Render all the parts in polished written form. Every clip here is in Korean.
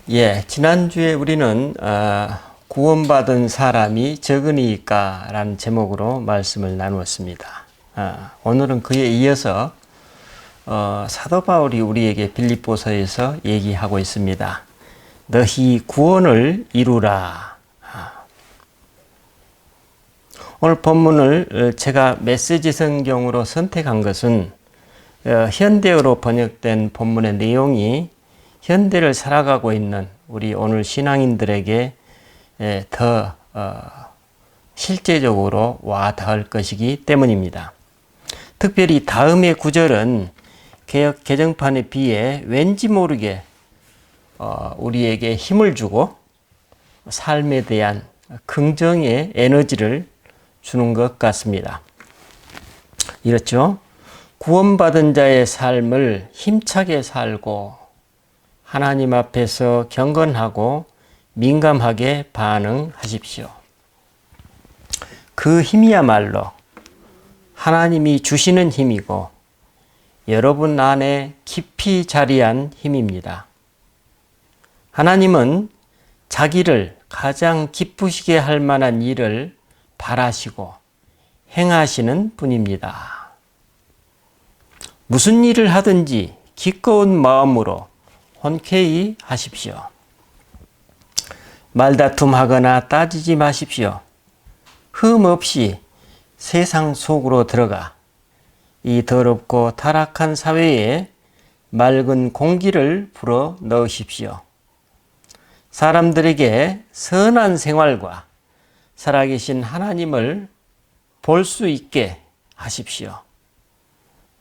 지난주에 우리는 구원받은 사람이 적으니까 라는 제목으로 말씀을 나누었습니다. 오늘은 그에 이어서 사도 바울이 우리에게 빌립보서에서 얘기하고 있습니다. 너희 구원을 이루라. 오늘 본문을 제가 메시지 성경으로 선택한 것은 현대어로 번역된 본문의 내용이 현대를 살아가고 있는 우리 오늘 신앙인들에게 더 실제적으로 와 닿을 것이기 때문입니다. 특별히 다음의 구절은 개역 개정판에 비해 왠지 모르게 우리에게 힘을 주고 삶에 대한 긍정의 에너지를 주는 것 같습니다. 이렇죠? 구원받은 자의 삶을 힘차게 살고 하나님 앞에서 경건하고 민감하게 반응하십시오. 그 힘이야말로 하나님이 주시는 힘이고 여러분 안에 깊이 자리한 힘입니다. 하나님은 자기를 가장 기쁘시게 할 만한 일을 바라시고 행하시는 분입니다. 무슨 일을 하든지 기꺼운 마음으로 흔쾌히 하십시오. 말다툼하거나 따지지 마십시오. 흠 없이 세상 속으로 들어가 이 더럽고 타락한 사회에 맑은 공기를 불어 넣으십시오. 사람들에게 선한 생활과 살아계신 하나님을 볼 수 있게 하십시오.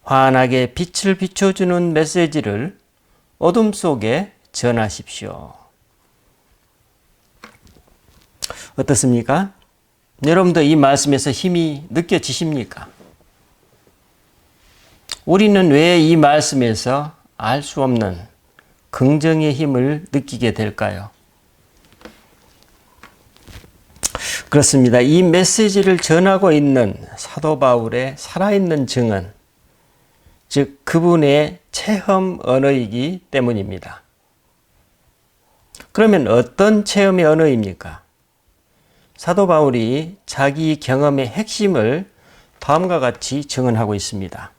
환하게 빛을 비춰주는 메시지를 어둠 속에 전하십시오. 어떻습니까? 여러분도 이 말씀에서 힘이 느껴지십니까? 우리는 왜 이 말씀에서 알 수 없는 긍정의 힘을 느끼게 될까요? 그렇습니다. 이 메시지를 전하고 있는 사도 바울의 살아있는 증언, 즉 그분의 체험 언어이기 때문입니다. 그러면 어떤 체험의 언어입니까? 사도 바울이 자기 경험의 핵심을 다음과 같이 증언하고 있습니다.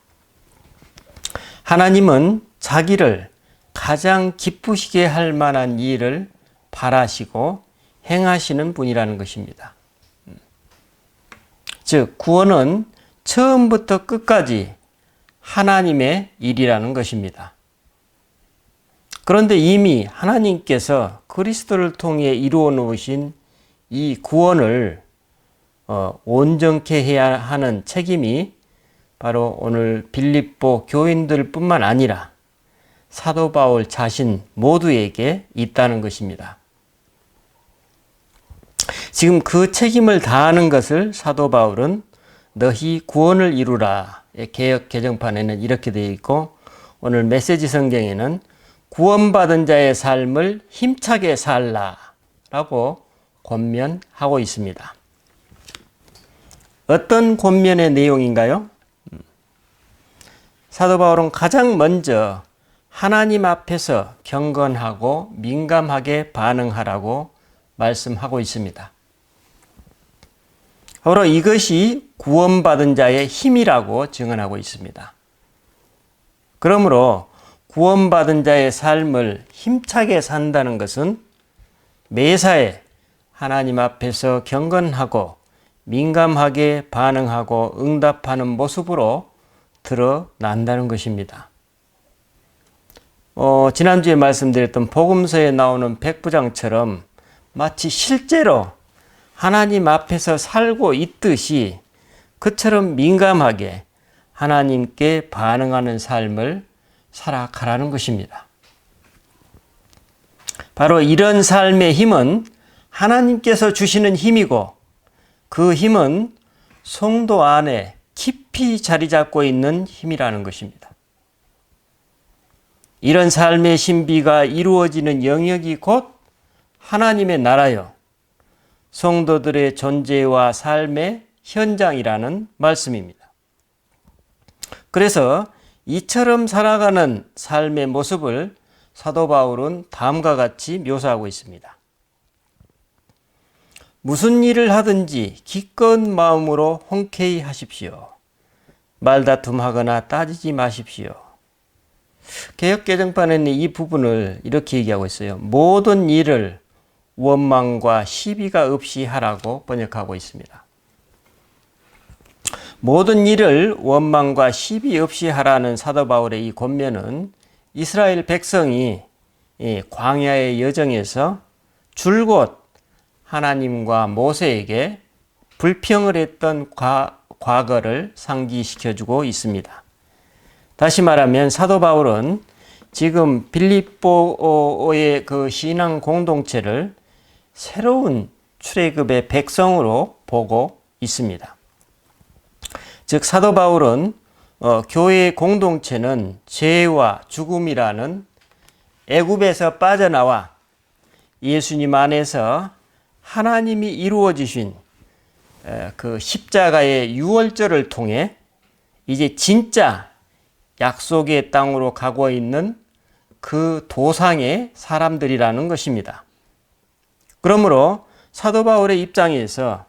하나님은 자기를 가장 기쁘시게 할 만한 일을 바라시고 행하시는 분이라는 것입니다. 즉 구원은 처음부터 끝까지 하나님의 일이라는 것입니다. 그런데 이미 하나님께서 그리스도를 통해 이루어 놓으신 이 구원을 온전케 해야 하는 책임이 바로 오늘 빌립보 교인들 뿐만 아니라 사도 바울 자신 모두에게 있다는 것입니다. 지금 그 책임을 다하는 것을 사도 바울은 너희 구원을 이루라. 개역 개정판에는 이렇게 되어 있고 오늘 메시지 성경에는 구원받은 자의 삶을 힘차게 살라 라고 권면하고 있습니다. 어떤 권면의 내용인가요? 사도 바울은 가장 먼저 하나님 앞에서 경건하고 민감하게 반응하라고 말씀하고 있습니다. 바로 이것이 구원받은 자의 힘이라고 증언하고 있습니다. 그러므로 구원받은 자의 삶을 힘차게 산다는 것은 매사에 하나님 앞에서 경건하고 민감하게 반응하고 응답하는 모습으로 드러난다는 것입니다. 지난주에 말씀드렸던 복음서에 나오는 백부장처럼 마치 실제로 하나님 앞에서 살고 있듯이 그처럼 민감하게 하나님께 반응하는 삶을 살아가라는 것입니다. 바로 이런 삶의 힘은 하나님께서 주시는 힘이고 그 힘은 성도 안에 깊이 자리 잡고 있는 힘이라는 것입니다. 이런 삶의 신비가 이루어지는 영역이 곧 하나님의 나라요. 성도들의 존재와 삶의 현장이라는 말씀입니다. 그래서 이처럼 살아가는 삶의 모습을 사도 바울은 다음과 같이 묘사하고 있습니다. 무슨 일을 하든지 기꺼운 마음으로 흔쾌히 하십시오. 말다툼하거나 따지지 마십시오. 개역개정판에는 이 부분을 이렇게 얘기하고 있어요. 모든 일을 원망과 시비가 없이 하라고 번역하고 있습니다. 모든 일을 원망과 시비 없이 하라는 사도 바울의 이 권면은 이스라엘 백성이 광야의 여정에서 줄곧 하나님과 모세에게 불평을 했던 과거를 상기시켜주고 있습니다. 다시 말하면 사도 바울은 지금 빌립보의 그 신앙 공동체를 새로운 출애굽의 백성으로 보고 있습니다. 즉 사도 바울은 교회의 공동체는 죄와 죽음이라는 애굽에서 빠져나와 예수님 안에서 하나님이 이루어 주신 그 십자가의 유월절을 통해 이제 진짜 약속의 땅으로 가고 있는 그 도상의 사람들이라는 것입니다. 그러므로 사도 바울의 입장에서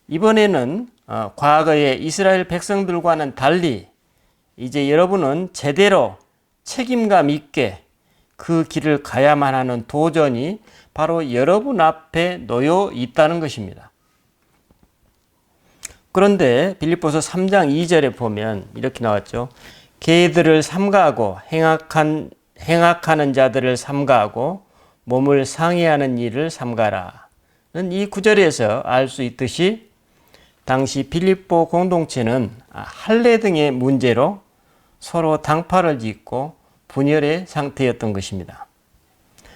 이번에는 과거의 이스라엘 백성들과는 달리 이제 여러분은 제대로 책임감 있게 그 길을 가야만 하는 도전이 바로 여러분 앞에 놓여 있다는 것입니다. 그런데 빌립보서 3장 2절에 보면 이렇게 나왔죠. 개들을 삼가하고 행악하는 자들을 삼가하고 몸을 상해하는 일을 삼가라는 이 구절에서 알 수 있듯이 당시 빌립보 공동체는 할례 등의 문제로 서로 당파를 짓고 분열의 상태였던 것입니다.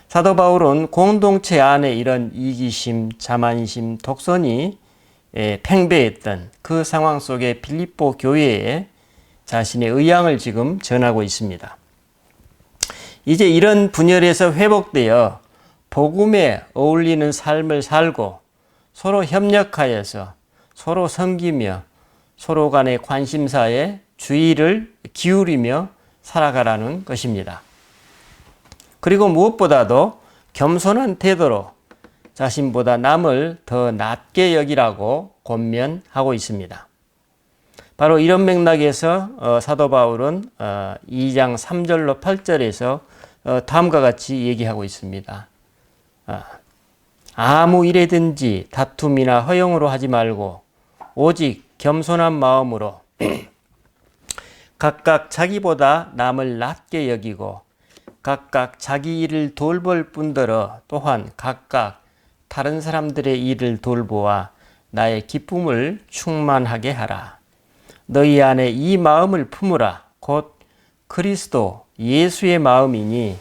사도 바울은 공동체 안에 이런 이기심, 자만심, 독선이 팽배했던 그 상황 속에 빌립보 교회에 자신의 의향을 지금 전하고 있습니다. 이제 이런 분열에서 회복되어 복음에 어울리는 삶을 살고 서로 협력하여서 서로 섬기며 서로 간의 관심사에 주의를 기울이며 살아가라는 것입니다. 그리고 무엇보다도 겸손한 태도로 자신보다 남을 더 낮게 여기라고 권면하고 있습니다. 바로 이런 맥락에서 사도 바울은 2장 3절로 8절에서 다음과 같이 얘기하고 있습니다. 아무 일에든지 다툼이나 허용으로 하지 말고 오직 겸손한 마음으로 각각 자기보다 남을 낮게 여기고 각각 자기 일을 돌볼 뿐더러 또한 각각 다른 사람들의 일을 돌보아 나의 기쁨을 충만하게 하라. 너희 안에 이 마음을 품으라. 곧 그리스도 예수의 마음이니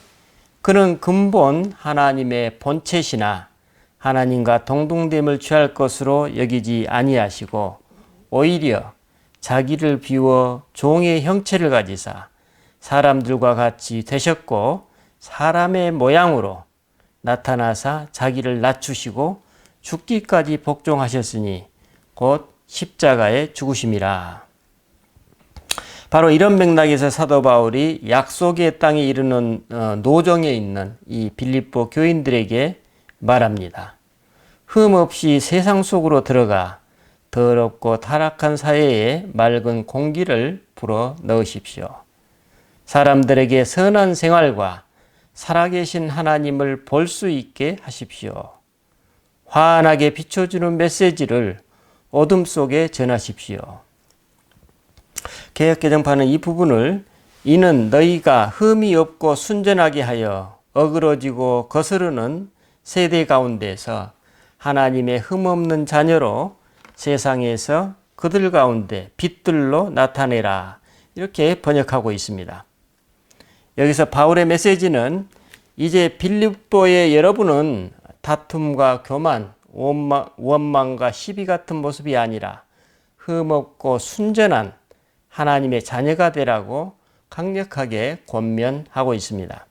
그는 근본 하나님의 본체시나 하나님과 동등됨을 취할 것으로 여기지 아니하시고 오히려 자기를 비워 종의 형체를 가지사 사람들과 같이 되셨고 사람의 모양으로 나타나사 자기를 낮추시고 죽기까지 복종하셨으니 곧 십자가에 죽으심이라. 바로 이런 맥락에서 사도 바울이 약속의 땅에 이르는 노정에 있는 이 빌립보 교인들에게 말합니다. 흠없이 세상 속으로 들어가 더럽고 타락한 사회에 맑은 공기를 불어 넣으십시오. 사람들에게 선한 생활과 살아계신 하나님을 볼 수 있게 하십시오. 환하게 비춰주는 메시지를 어둠 속에 전하십시오. 개역개정판은 이 부분을 이는 너희가 흠이 없고 순전하게 하여 어그러지고 거스르는 세대 가운데서 하나님의 흠없는 자녀로 세상에서 그들 가운데 빛들로 나타내라. 이렇게 번역하고 있습니다. 여기서 바울의 메시지는 이제 빌립보의 여러분은 다툼과 교만, 원망과 시비 같은 모습이 아니라 흠없고 순전한 하나님의 자녀가 되라고 강력하게 권면하고 있습니다.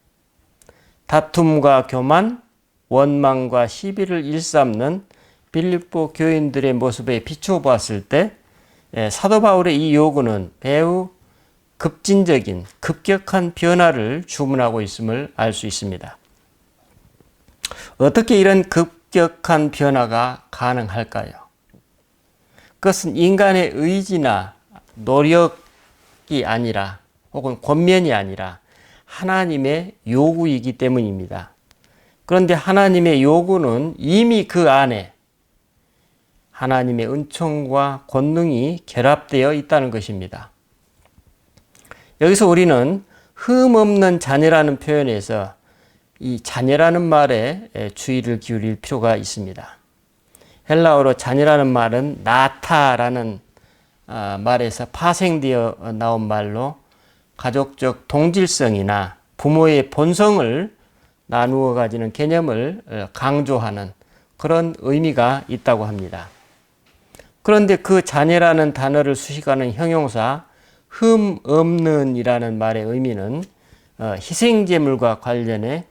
다툼과 교만, 원망과 시비를 일삼는 빌립보 교인들의 모습에 비추어 보았을 때 사도 바울의 이 요구는 매우 급진적인 급격한 변화를 주문하고 있음을 알 수 있습니다. 어떻게 이런 급격한 변화가 가능할까요? 그것은 인간의 의지나 노력이 아니라 혹은 권면이 아니라 하나님의 요구이기 때문입니다. 그런데 하나님의 요구는 이미 그 안에 하나님의 은총과 권능이 결합되어 있다는 것입니다. 여기서 우리는 흠없는 자녀라는 표현에서 이 자녀라는 말에 주의를 기울일 필요가 있습니다. 헬라어로 자녀라는 말은 나타라는 말에서 파생되어 나온 말로 가족적 동질성이나 부모의 본성을 나누어 가지는 개념을 강조하는 그런 의미가 있다고 합니다. 그런데 그 자녀라는 단어를 수식하는 형용사 흠 없는 이라는 말의 의미는 희생제물과 관련해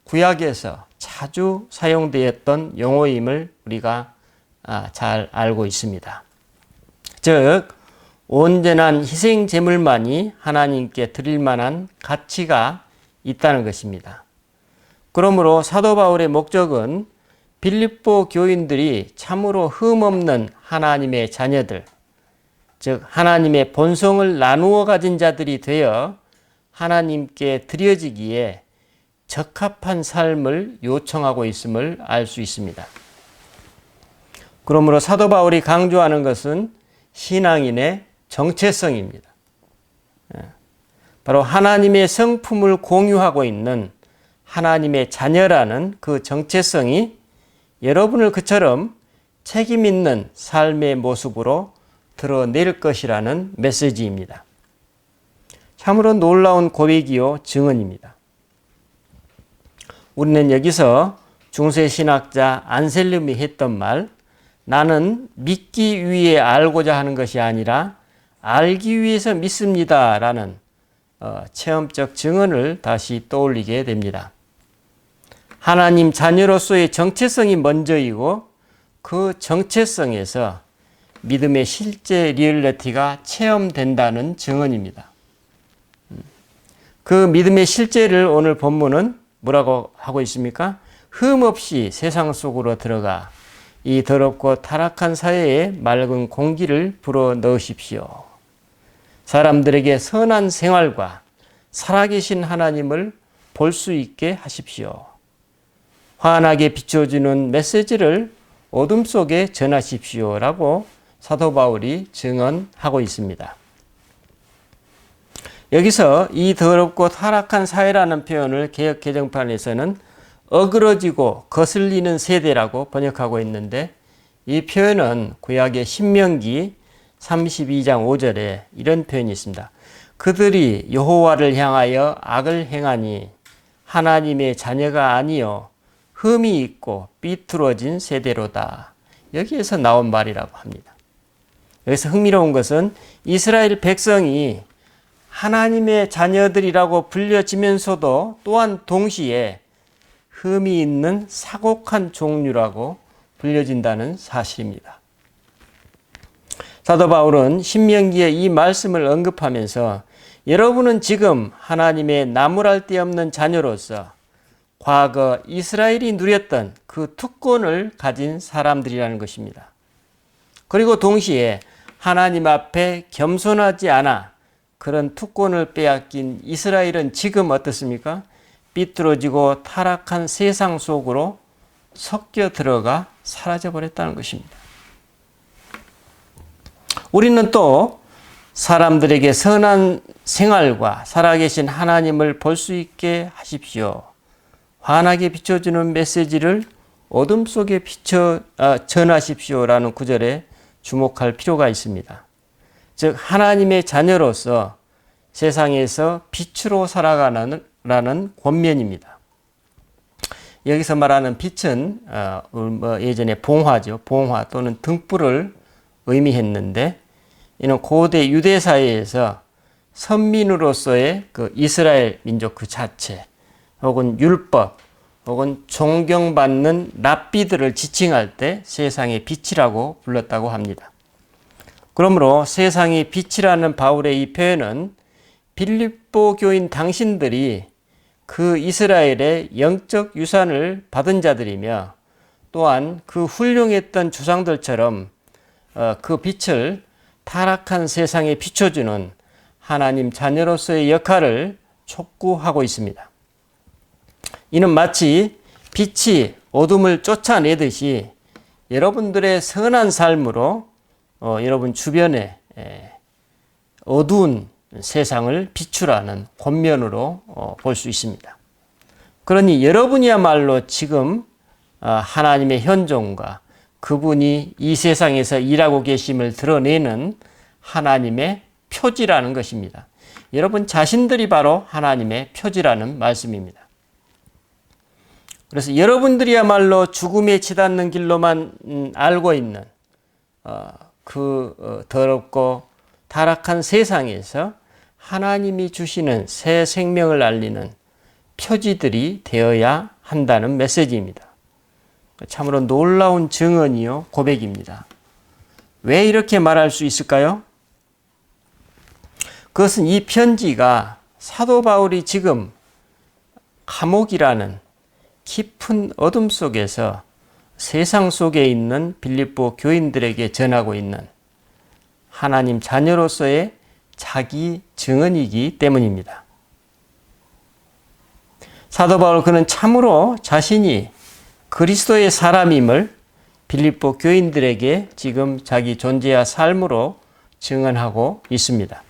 구약에서 자주 사용되었던 용어임을 우리가 잘 알고 있습니다. 즉 온전한 희생제물만이 하나님께 드릴 만한 가치가 있다는 것입니다. 그러므로 사도 바울의 목적은 빌립보 교인들이 참으로 흠없는 하나님의 자녀들, 즉 하나님의 본성을 나누어 가진 자들이 되어 하나님께 드려지기에 적합한 삶을 요청하고 있음을 알 수 있습니다. 그러므로 사도 바울이 강조하는 것은 신앙인의 정체성입니다. 바로 하나님의 성품을 공유하고 있는 하나님의 자녀라는 그 정체성이 여러분을 그처럼 책임 있는 삶의 모습으로 드러낼 것이라는 메시지입니다. 참으로 놀라운 고백이요 증언입니다. 우리는 여기서 중세 신학자 안셀름이 했던 말, 나는 믿기 위해 알고자 하는 것이 아니라 알기 위해서 믿습니다 라는 체험적 증언을 다시 떠올리게 됩니다. 하나님 자녀로서의 정체성이 먼저이고 그 정체성에서 믿음의 실제 리얼리티가 체험된다는 증언입니다. 그 믿음의 실제를 오늘 본문은 뭐라고 하고 있습니까? 흠없이 세상 속으로 들어가 이 더럽고 타락한 사회에 맑은 공기를 불어 넣으십시오. 사람들에게 선한 생활과 살아계신 하나님을 볼 수 있게 하십시오. 환하게 비춰주는 메시지를 어둠 속에 전하십시오. 라고 사도 바울이 증언하고 있습니다. 여기서 이 더럽고 타락한 사회라는 표현을 개역 개정판에서는 어그러지고 거슬리는 세대라고 번역하고 있는데 이 표현은 구약의 신명기 32장 5절에 이런 표현이 있습니다. 그들이 여호와를 향하여 악을 행하니 하나님의 자녀가 아니요 흠이 있고 삐뚤어진 세대로다. 여기에서 나온 말이라고 합니다. 여기서 흥미로운 것은 이스라엘 백성이 하나님의 자녀들이라고 불려지면서도 또한 동시에 흠이 있는 사곡한 종류라고 불려진다는 사실입니다. 사도 바울은 신명기의 이 말씀을 언급하면서 여러분은 지금 하나님의 나무랄 데 없는 자녀로서 과거 이스라엘이 누렸던 그 특권을 가진 사람들이라는 것입니다. 그리고 동시에 하나님 앞에 겸손하지 않아 그런 특권을 빼앗긴 이스라엘은 지금 어떻습니까? 삐뚤어지고 타락한 세상 속으로 섞여 들어가 사라져버렸다는 것입니다. 우리는 또 사람들에게 선한 생활과 살아계신 하나님을 볼 수 있게 하십시오. 환하게 비춰주는 메시지를 어둠 속에 전하십시오라는 구절에 주목할 필요가 있습니다. 즉 하나님의 자녀로서 세상에서 빛으로 살아가는 권면입니다. 여기서 말하는 빛은 예전에 봉화죠. 봉화 또는 등불을 의미했는데 이는 고대 유대 사회에서 선민으로서의 그 이스라엘 민족 그 자체 혹은 율법 혹은 존경받는 랍비들을 지칭할 때 세상의 빛이라고 불렀다고 합니다. 그러므로 세상의 빛이라는 바울의 이 표현은 빌립보 교인 당신들이 그 이스라엘의 영적 유산을 받은 자들이며 또한 그 훌륭했던 주상들처럼 그 빛을 타락한 세상에 비춰주는 하나님 자녀로서의 역할을 촉구하고 있습니다. 이는 마치 빛이 어둠을 쫓아내듯이 여러분들의 선한 삶으로 여러분 주변에 어두운 세상을 비추라는 권면으로 볼 수 있습니다. 그러니 여러분이야말로 지금 하나님의 현존과 그분이 이 세상에서 일하고 계심을 드러내는 하나님의 표지라는 것입니다. 여러분 자신들이 바로 하나님의 표지라는 말씀입니다. 그래서 여러분들이야말로 죽음에 치닫는 길로만 알고 있는 그 더럽고 타락한 세상에서 하나님이 주시는 새 생명을 알리는 표지들이 되어야 한다는 메시지입니다. 참으로 놀라운 증언이요 고백입니다. 왜 이렇게 말할 수 있을까요? 그것은 이 편지가 사도 바울이 지금 감옥이라는 깊은 어둠 속에서 세상 속에 있는 빌립보 교인들에게 전하고 있는 하나님 자녀로서의 자기 증언이기 때문입니다. 사도 바울 그는 참으로 자신이 그리스도의 사람임을 빌립보 교인들에게 지금 자기 존재와 삶으로 증언하고 있습니다.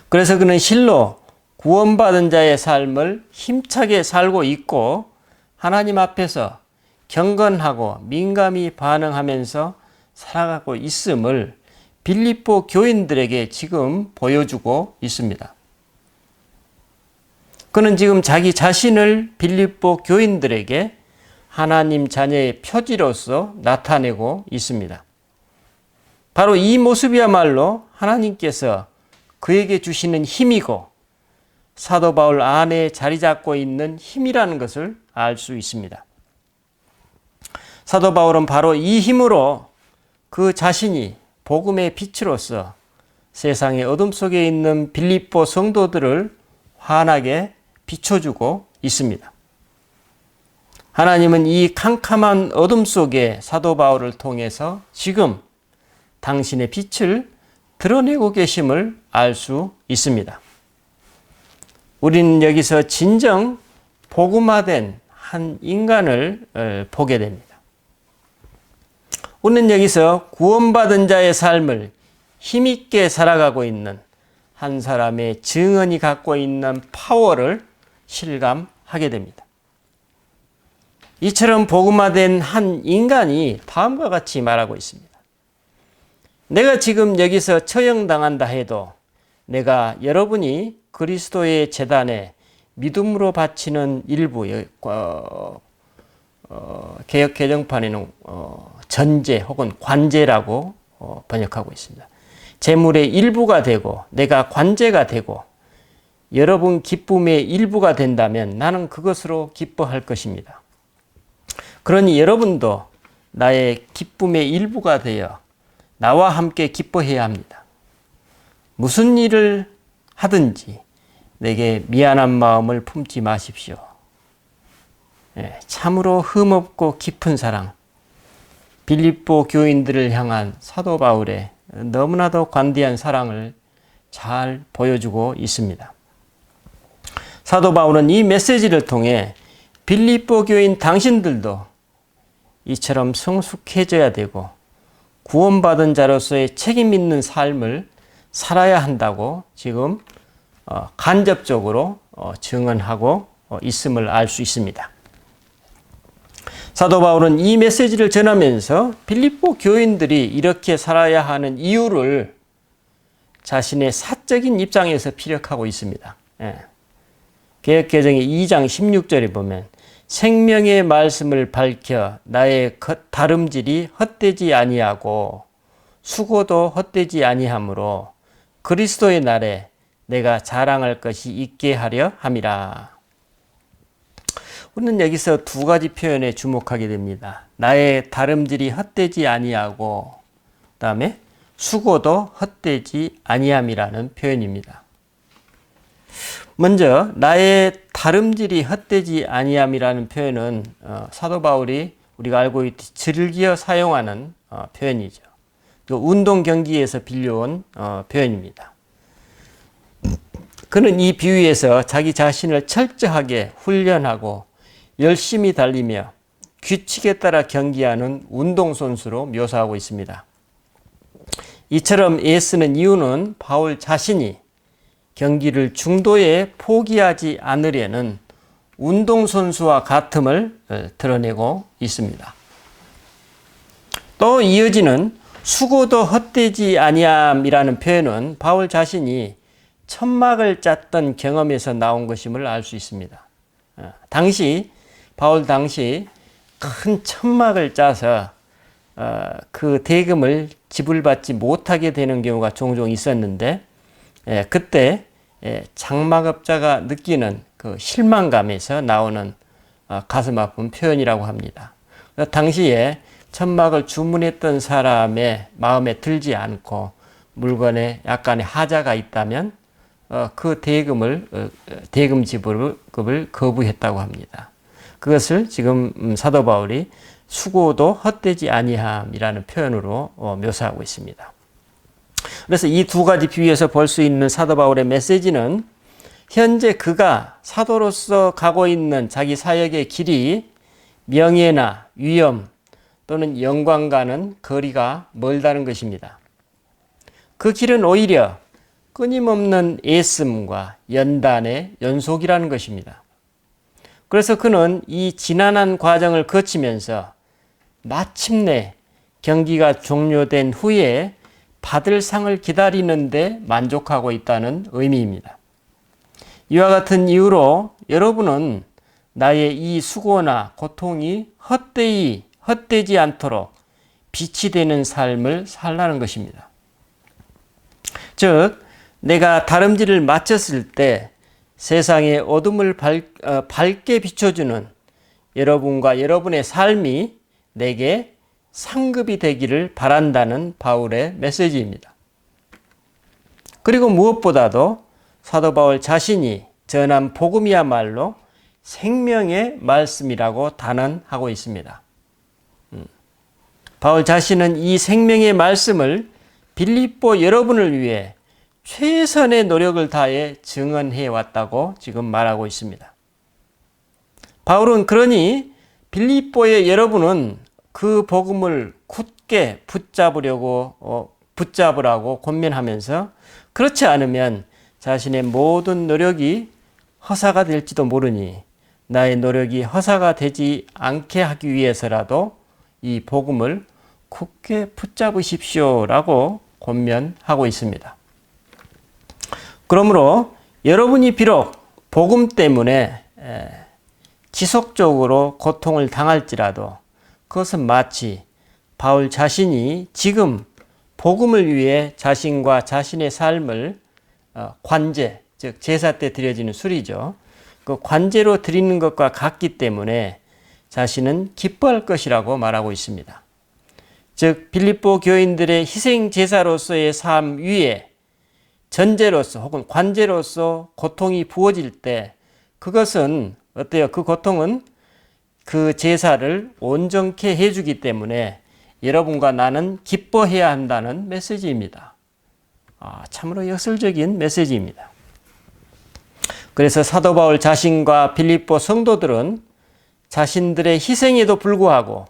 그래서 그는 실로 구원받은 자의 삶을 힘차게 살고 있고 하나님 앞에서 경건하고 민감히 반응하면서 살아가고 있음을 빌립보 교인들에게 지금 보여주고 있습니다. 그는 지금 자기 자신을 빌립보 교인들에게 하나님 자녀의 표지로서 나타내고 있습니다. 바로 이 모습이야말로 하나님께서 그에게 주시는 힘이고 사도 바울 안에 자리 잡고 있는 힘이라는 것을 알 수 있습니다. 사도 바울은 바로 이 힘으로 그 자신이 복음의 빛으로서 세상의 어둠 속에 있는 빌립보 성도들을 환하게 비춰주고 있습니다. 하나님은 이 캄캄한 어둠 속에 사도 바울을 통해서 지금 당신의 빛을 드러내고 계심을 알 수 있습니다. 우리는 여기서 진정 복음화된 한 인간을 보게 됩니다. 우리는 여기서 구원받은 자의 삶을 힘있게 살아가고 있는 한 사람의 증언이 갖고 있는 파워를 실감하게 됩니다. 이처럼 복음화된 한 인간이 다음과 같이 말하고 있습니다. 내가 지금 여기서 처형당한다 해도 내가 여러분이 그리스도의 제단에 믿음으로 바치는 일부, 개역 개정판에는 전제 혹은 관제라고 번역하고 있습니다. 재물의 일부가 되고 내가 관제가 되고 여러분 기쁨의 일부가 된다면 나는 그것으로 기뻐할 것입니다. 그러니 여러분도 나의 기쁨의 일부가 되어 나와 함께 기뻐해야 합니다. 무슨 일을 하든지 내게 미안한 마음을 품지 마십시오. 참으로 흠없고 깊은 사랑, 빌립보 교인들을 향한 사도 바울의 너무나도 관대한 사랑을 잘 보여주고 있습니다. 사도 바울은 이 메시지를 통해 빌립보 교인 당신들도 이처럼 성숙해져야 되고 구원받은 자로서의 책임 있는 삶을 살아야 한다고 지금 간접적으로 증언하고 있음을 알 수 있습니다. 사도 바울은 이 메시지를 전하면서 빌립보 교인들이 이렇게 살아야 하는 이유를 자신의 사적인 입장에서 피력하고 있습니다. 개역개정의 2장 16절에 보면 생명의 말씀을 밝혀 나의 다름질이 헛되지 아니하고 수고도 헛되지 아니하므로 그리스도의 날에 내가 자랑할 것이 있게 하려 함이라. 우리는 여기서 두 가지 표현에 주목하게 됩니다. 나의 다름질이 헛되지 아니하고 그다음에 수고도 헛되지 아니함이라는 표현입니다. 먼저 나의 다름질이 헛되지 아니함이라는 표현은 사도 바울이 우리가 알고 있듯이 즐겨 사용하는 표현이죠. 운동 경기에서 빌려온 표현입니다. 그는 이 비유에서 자기 자신을 철저하게 훈련하고 열심히 달리며 규칙에 따라 경기하는 운동선수로 묘사하고 있습니다. 이처럼 애쓰는 이유는 바울 자신이 경기를 중도에 포기하지 않으려는 운동선수와 같음을 드러내고 있습니다. 또 이어지는 수고도 헛되지 아니함이라는 표현은 바울 자신이 천막을 짰던 경험에서 나온 것임을 알 수 있습니다. 바울 당시 큰 천막을 짜서 그 대금을 지불받지 못하게 되는 경우가 종종 있었는데 그때 장막업자가 느끼는 그 실망감에서 나오는 가슴 아픈 표현이라고 합니다. 당시에 천막을 주문했던 사람의 마음에 들지 않고 물건에 약간의 하자가 있다면 그 대금 지불을 거부했다고 합니다. 그것을 지금 사도 바울이 수고도 헛되지 아니함이라는 표현으로 묘사하고 있습니다. 그래서 이 두 가지 비유에서 볼 수 있는 사도 바울의 메시지는 현재 그가 사도로서 가고 있는 자기 사역의 길이 명예나 위엄 또는 영광과는 거리가 멀다는 것입니다. 그 길은 오히려 끊임없는 애씀과 연단의 연속이라는 것입니다. 그래서 그는 이 지난한 과정을 거치면서 마침내 경기가 종료된 후에 받을 상을 기다리는데 만족하고 있다는 의미입니다. 이와 같은 이유로 여러분은 나의 이 수고나 고통이 헛되지 않도록 빛이 되는 삶을 살라는 것입니다. 즉, 내가 다름질을 마쳤을 때 세상의 어둠을 밝게 비춰주는 여러분과 여러분의 삶이 내게 상급이 되기를 바란다는 바울의 메시지입니다. 그리고 무엇보다도 사도 바울 자신이 전한 복음이야말로 생명의 말씀이라고 단언하고 있습니다. 바울 자신은 이 생명의 말씀을 빌립보 여러분을 위해 최선의 노력을 다해 증언해 왔다고 지금 말하고 있습니다. 바울은 그러니 빌립보의 여러분은 그 복음을 굳게 붙잡으라고 권면하면서 그렇지 않으면 자신의 모든 노력이 허사가 될지도 모르니 나의 노력이 허사가 되지 않게 하기 위해서라도 이 복음을 굳게 붙잡으십시오라고 권면하고 있습니다. 그러므로 여러분이 비록 복음 때문에 지속적으로 고통을 당할지라도 그것은 마치 바울 자신이 지금 복음을 위해 자신과 자신의 삶을 관제, 즉 제사 때 드려지는 술이죠. 그 관제로 드리는 것과 같기 때문에 자신은 기뻐할 것이라고 말하고 있습니다. 즉 빌립보 교인들의 희생 제사로서의 삶 위에 전제로서 혹은 관제로서 고통이 부어질 때 그것은 어때요? 그 고통은 그 제사를 온전케 해주기 때문에 여러분과 나는 기뻐해야 한다는 메시지입니다. 참으로 역설적인 메시지입니다. 그래서 사도 바울 자신과 빌립보 성도들은 자신들의 희생에도 불구하고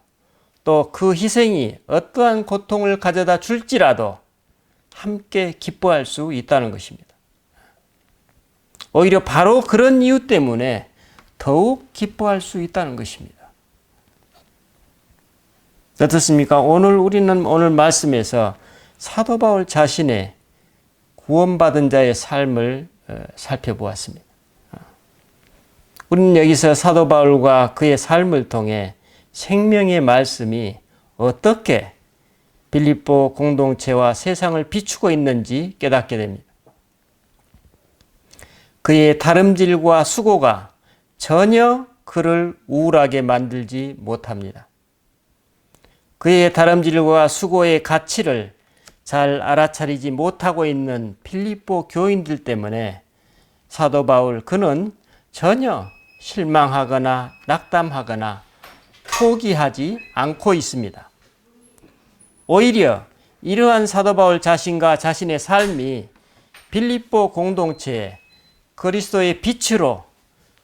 또 그 희생이 어떠한 고통을 가져다 줄지라도 함께 기뻐할 수 있다는 것입니다. 오히려 바로 그런 이유 때문에 더욱 기뻐할 수 있다는 것입니다. 어떻습니까? 우리는 오늘 말씀에서 사도 바울 자신의 구원받은 자의 삶을 살펴보았습니다. 우리는 여기서 사도 바울과 그의 삶을 통해 생명의 말씀이 어떻게 빌립보 공동체와 세상을 비추고 있는지 깨닫게 됩니다. 그의 다름질과 수고가 전혀 그를 우울하게 만들지 못합니다. 그의 다름질과 수고의 가치를 잘 알아차리지 못하고 있는 빌립보 교인들 때문에 사도 바울 그는 전혀 실망하거나 낙담하거나 포기하지 않고 있습니다. 오히려 이러한 사도 바울 자신과 자신의 삶이 빌립보 공동체에 그리스도의 빛으로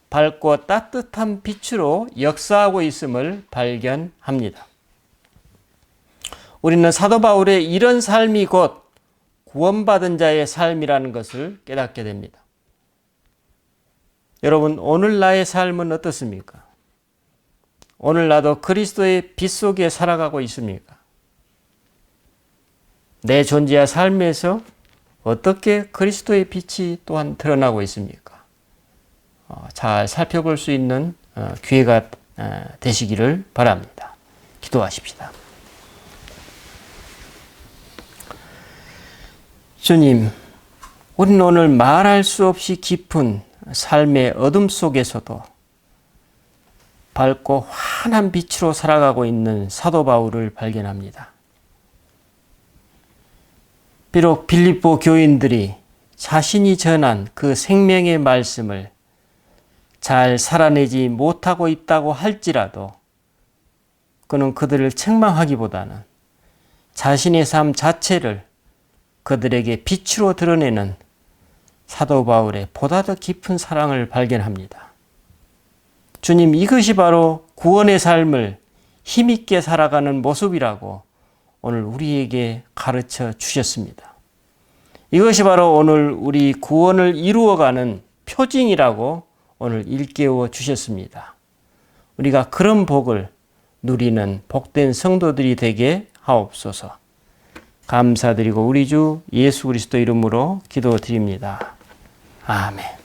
밝고 따뜻한 빛으로 역사하고 있음을 발견합니다. 우리는 사도 바울의 이런 삶이 곧 구원받은 자의 삶이라는 것을 깨닫게 됩니다. 여러분, 오늘 나의 삶은 어떻습니까? 오늘 나도 그리스도의 빛 속에 살아가고 있습니까? 내 존재와 삶에서 어떻게 그리스도의 빛이 또한 드러나고 있습니까? 잘 살펴볼 수 있는 기회가 되시기를 바랍니다. 기도하십시다. 주님, 우리는 오늘 말할 수 없이 깊은 삶의 어둠 속에서도 밝고 환한 빛으로 살아가고 있는 사도 바울을 발견합니다. 비록 빌립보 교인들이 자신이 전한 그 생명의 말씀을 잘 살아내지 못하고 있다고 할지라도 그는 그들을 책망하기보다는 자신의 삶 자체를 그들에게 빛으로 드러내는 사도 바울의 보다 더 깊은 사랑을 발견합니다. 주님, 이것이 바로 구원의 삶을 힘있게 살아가는 모습이라고 오늘 우리에게 가르쳐 주셨습니다. 이것이 바로 오늘 우리 구원을 이루어가는 표징이라고 오늘 일깨워 주셨습니다. 우리가 그런 복을 누리는 복된 성도들이 되게 하옵소서. 감사드리고 우리 주 예수 그리스도 이름으로 기도드립니다. 아멘.